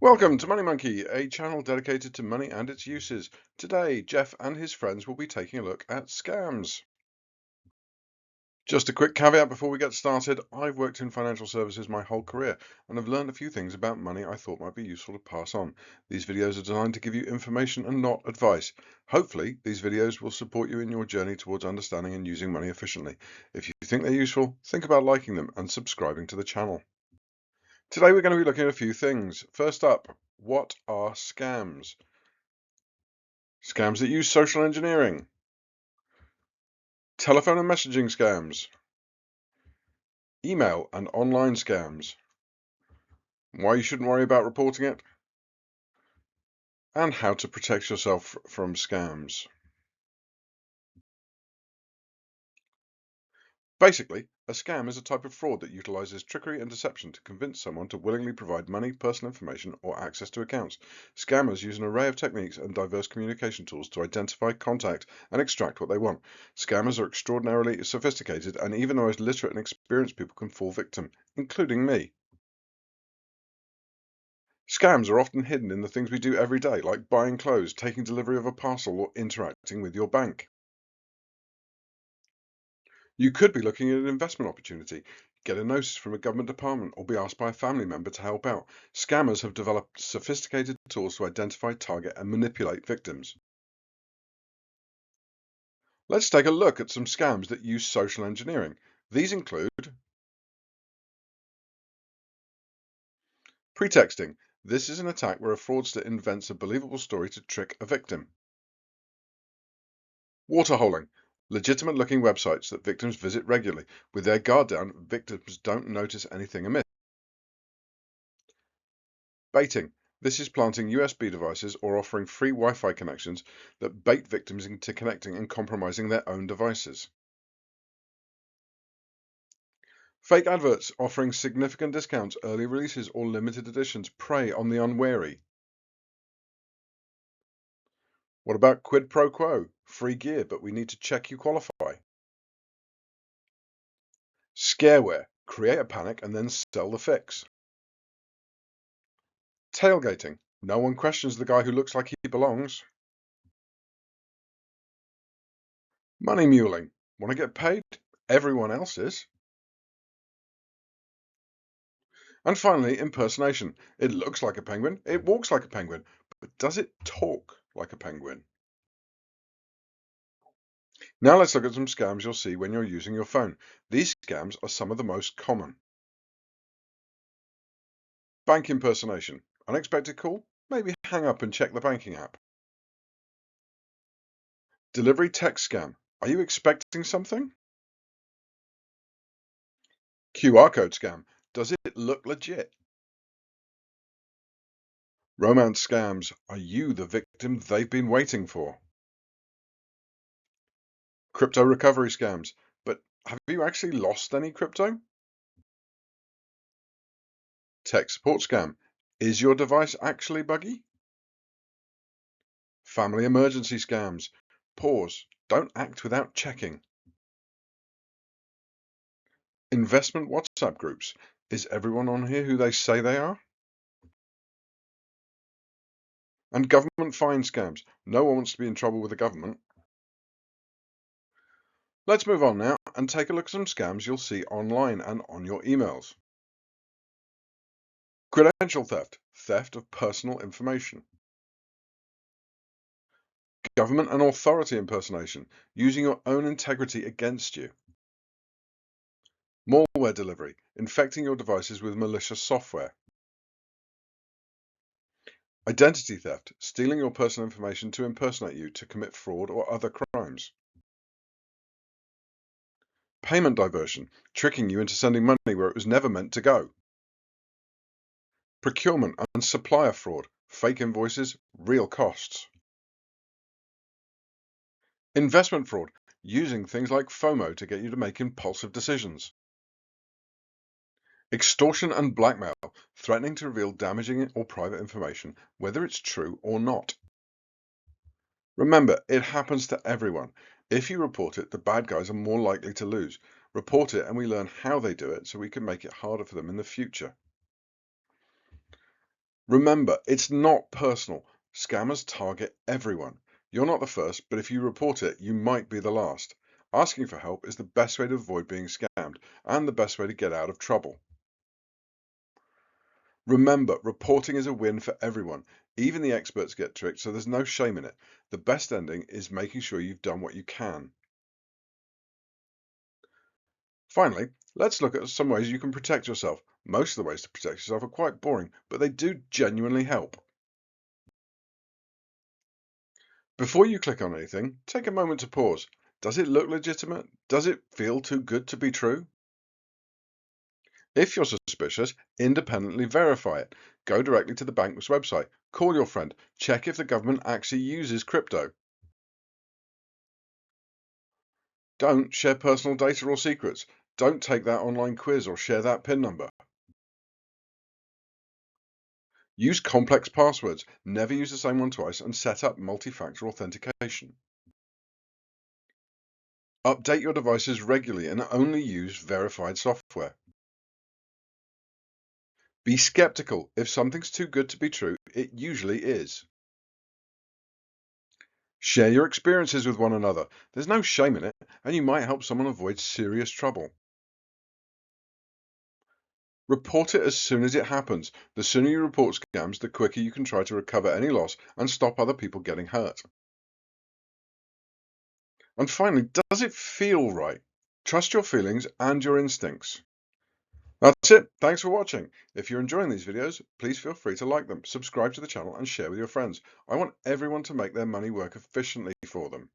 Welcome to Money Monkey, a channel dedicated to money and its uses. Today, Jeff and his friends will be taking a look at scams. Just a quick caveat before we get started. I've worked in financial services my whole career and have learned a few things about money I thought might be useful to pass on. These videos are designed to give you information and not advice. Hopefully, these videos will support you in your journey towards understanding and using money efficiently. If you think they're useful, think about liking them and subscribing to the channel. Today, we're going to be looking at a few things. First up, what are scams? Scams that use social engineering, telephone and messaging scams, email and online scams, why you shouldn't worry about reporting it, and how to protect yourself from scams. Basically, a scam is a type of fraud that utilizes trickery and deception to convince someone to willingly provide money, personal information, or access to accounts. Scammers use an array of techniques and diverse communication tools to identify, contact, and extract what they want. Scammers are extraordinarily sophisticated, and even the most literate and experienced people can fall victim, including me. Scams are often hidden in the things we do every day, like buying clothes, taking delivery of a parcel, or interacting with your bank. You could be looking at an investment opportunity, get a notice from a government department, or be asked by a family member to help out. Scammers have developed sophisticated tools to identify, target, and manipulate victims. Let's take a look at some scams that use social engineering. These include pretexting. This is an attack where a fraudster invents a believable story to trick a victim. Waterholing. Legitimate looking websites that victims visit regularly. With their guard down, victims don't notice anything amiss. Baiting. This is planting USB devices or offering free Wi-Fi connections that bait victims into connecting and compromising their own devices. Fake adverts offering significant discounts, early releases, or limited editions prey on the unwary. What about quid pro quo? Free gear, but we need to check you qualify. Scareware. Create a panic and then sell the fix. Tailgating. No one questions the guy who looks like he belongs. Money muling. Want to get paid? Everyone else is. And finally, impersonation. It looks like a penguin, it walks like a penguin, but does it talk like a penguin? Now let's look at some scams you'll see when you're using your phone. These scams are some of the most common. Bank impersonation. Unexpected call? Maybe hang up and check the banking app. Delivery text scam. Are you expecting something? QR code scam. Does it look legit? Romance scams. Are you the victim they've been waiting for? Crypto recovery scams. But have you actually lost any crypto? Tech support scam. Is your device actually buggy? Family emergency scams. Pause. Don't act without checking. Investment WhatsApp groups. Is everyone on here who they say they are? And government fine scams. No one wants to be in trouble with the government. Let's move on now and take a look at some scams you'll see online and on your emails. Credential theft. Theft of personal information. Government and authority impersonation. Using your own integrity against you. Malware delivery. Infecting your devices with malicious software. Identity theft, stealing your personal information to impersonate you to commit fraud or other crimes. Payment diversion, tricking you into sending money where it was never meant to go. Procurement and supplier fraud, fake invoices, real costs. Investment fraud, using things like FOMO to get you to make impulsive decisions. Extortion and blackmail, threatening to reveal damaging or private information, whether it's true or not. Remember, it happens to everyone. If you report it, the bad guys are more likely to lose. Report it and we learn how they do it so we can make it harder for them in the future. Remember, it's not personal. Scammers target everyone. You're not the first, but if you report it, you might be the last. Asking for help is the best way to avoid being scammed and the best way to get out of trouble. Remember, reporting is a win for everyone. Even the experts get tricked, so there's no shame in it. The best ending is making sure you've done what you can. Finally, let's look at some ways you can protect yourself. Most of the ways to protect yourself are quite boring, but they do genuinely help. Before you click on anything, take a moment to pause. Does it look legitimate? Does it feel too good to be true? If you're suspicious, independently verify it. Go directly to the bank's website, call your friend, check if the government actually uses crypto. Don't share personal data or secrets. Don't take that online quiz or share that PIN number. Use complex passwords. Never use the same one twice and set up multi-factor authentication. Update your devices regularly and only use verified software. Be skeptical. If something's too good to be true, it usually is. Share your experiences with one another. There's no shame in it, and you might help someone avoid serious trouble. Report it as soon as it happens. The sooner you report scams, the quicker you can try to recover any loss and stop other people getting hurt. And finally, does it feel right? Trust your feelings and your instincts. That's it. Thanks for watching. If you're enjoying these videos, please feel free to like them, subscribe to the channel and share with your friends. I want everyone to make their money work efficiently for them.